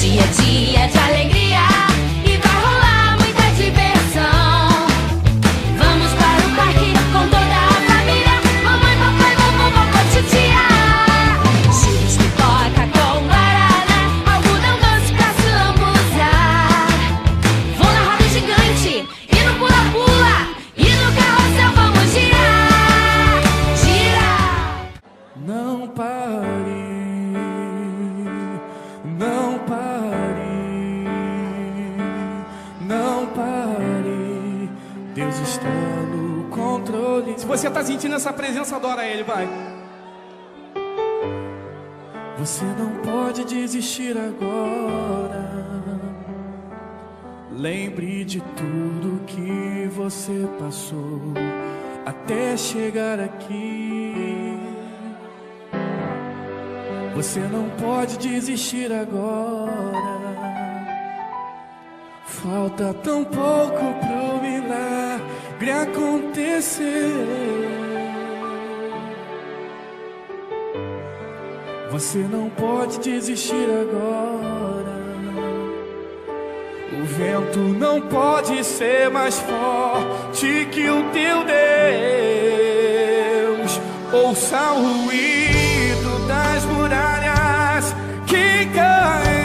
Hoje é dia de alegria e vai rolar muita diversão. Vamos para o parque com toda a família. Mamãe, papai, vovô, titia. Churros, pipoca com guaraná, algodão doce pra se lambuzar. Vou na roda gigante e no pula-pula, e no carrossel vamos girar, girar. Não pare, não pare, não pare. Deus está no controle. Se você está sentindo essa presença, adora Ele, vai. Você não pode desistir agora. Lembre de tudo que você passou até chegar aqui. Você não pode desistir agora. Falta tão pouco pro milagre acontecer. Você não pode desistir agora. O vento não pode ser mais forte que o teu Deus. Ouça o ruído das muralhas que caem.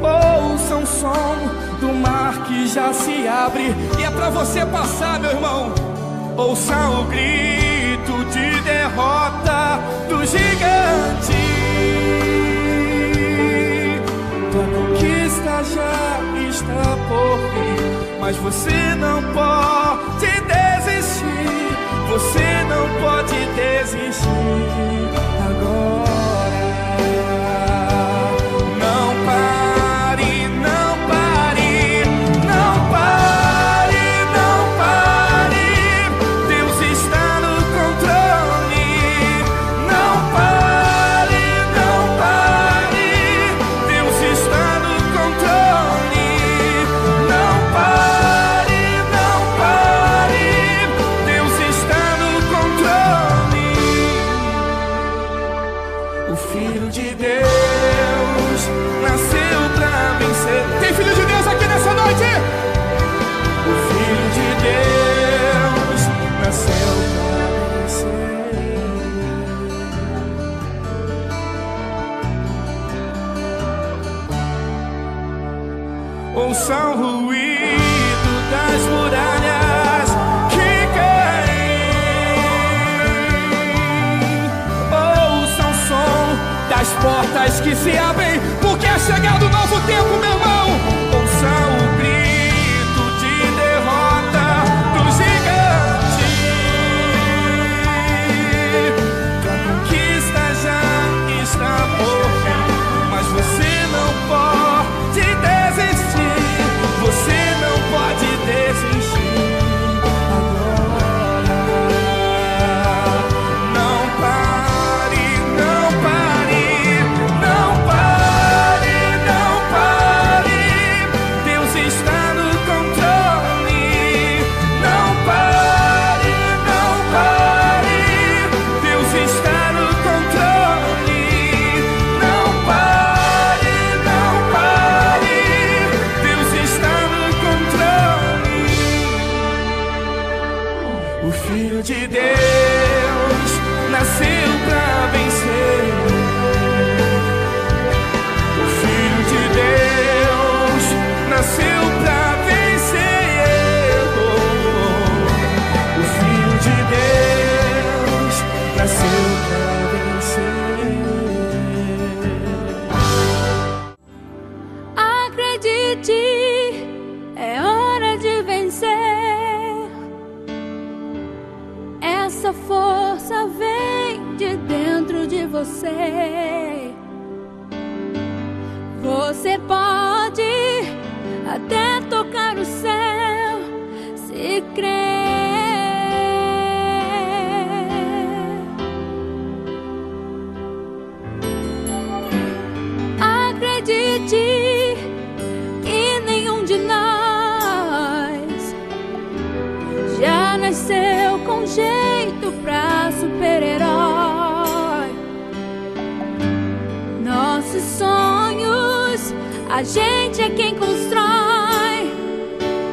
Ouça o som do mar que já se abre. E é pra você passar, meu irmão. Ouça o grito de derrota do gigante. Tua conquista já está por vir, mas você não pode desistir. Você não pode desistir agora. Não pare, não pare, não pare, não pare. Deus está no controle. Não pare, não pare. Deus está no controle. Não pare, não pare. Deus está no controle. O Filho de Deus nasceu pra vencer. Tem Filho de Deus aqui nessa noite? O Filho de Deus nasceu pra vencer. Ouça o ruído das muralhas que caem. Ouça o som das portas que se abrem, porque é chegado um novo tempo, meu irmão. Ouça o grito de derrota do gigante. Tua conquista já está por vir, mas você não pode desistir. Você não pode desistir agora. Não pare, não pare, não pare, não pare. Deus está no controle. Não pare, não pare. Deus está no controle. Não pare, não pare. Deus está no controle. O Filho de Deus nasceu pra vencer. O Filho de Deus nasceu pra vencer. O Filho de Deus nasceu pra vencer. Acredite, é hora de vencer. Essa força vem de dentro de você. Você pode até tocar o céu se crer. Acredite que nenhum de nós já nasceu com jeito pra super-herói. nossos sonhos, a gente é quem constrói,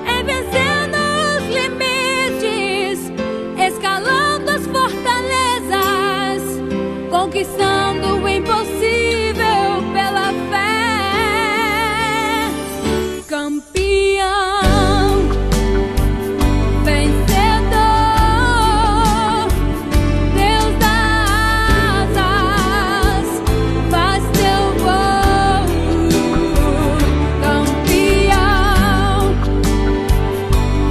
é vencendo os limites, escalando as fortalezas, conquistando o impossível pela fé. Campeão, vencedor, Deus dá asas, faz teu voo. Campeão,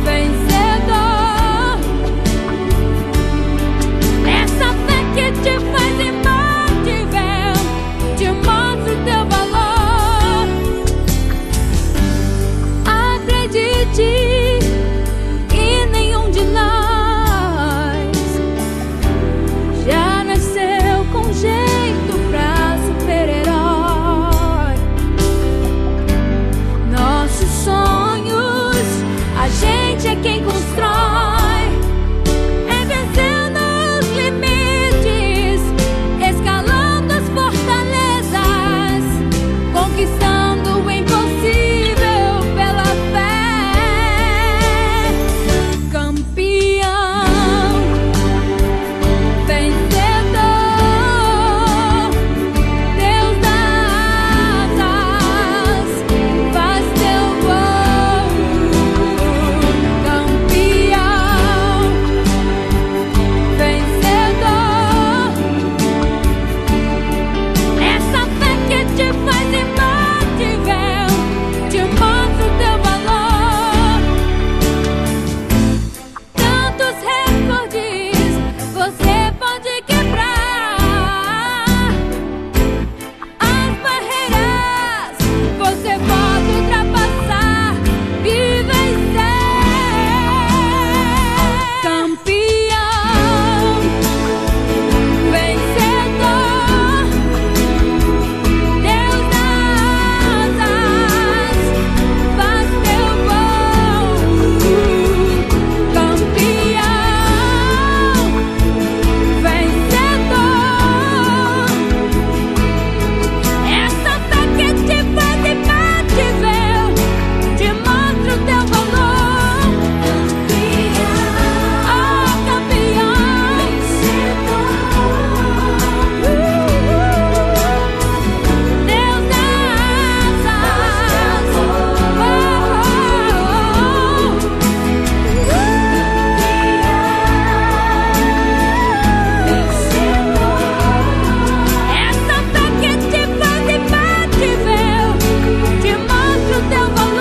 vencedor, essa fé que te faz imbatível, te mostra o teu valor. Acredite, e nenhum de nós já nasceu com jeito pra super-herói. Nossos sonhos, a gente é quem constrói, é vencendo os limites, escalando as fortalezas, conquistando o impossível pela fé. Campeão, vencedor, Deus dá asas, faz teu voo. Campeão, vencedor, essa fé que te faz imbatível, te mostra o teu valor. Tantos recordes você pode quebrar, as barreiras você pode ultrapassar e vencer. Campeão, vencedor, Deus dá asas, faz teu voo. Campeão, vencedor, essa fé que te faz imbatível, te mostra o teu valor. Oh, campeão, Deus dá asas, essa fé que te faz imbatível, te mostra o teu valor.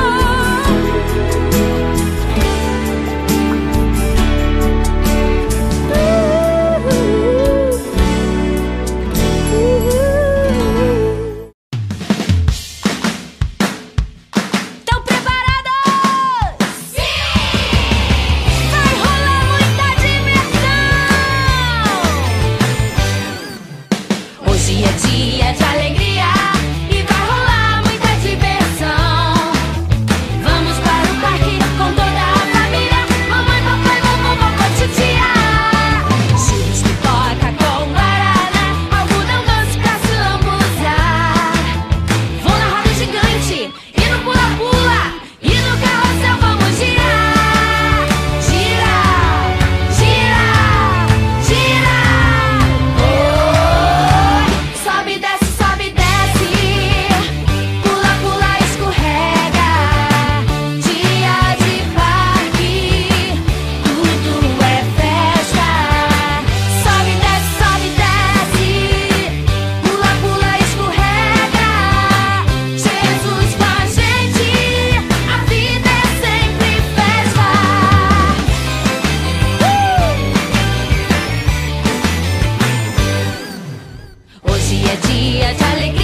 Tão preparados? Sim! Vai rolar muita diversão! Hoje é dia de alegria e vai rolar muita diversão. Vamos para o parque com toda a família, mamãe, papai, vovô, titia. Churros, pipoca com guaraná, algodão doce pra se lambuzar. Vou na roda gigante e no pula-pula e no carrossel vamos girar. Girar, girar, girar. Oi, sobe, desce, pula, pula, escorrega. Dia de parque, tudo é festa. Sobe, desce, pula, pula, escorrega. Jesus com a gente, a vida é sempre festa. Hoje é dia de alegria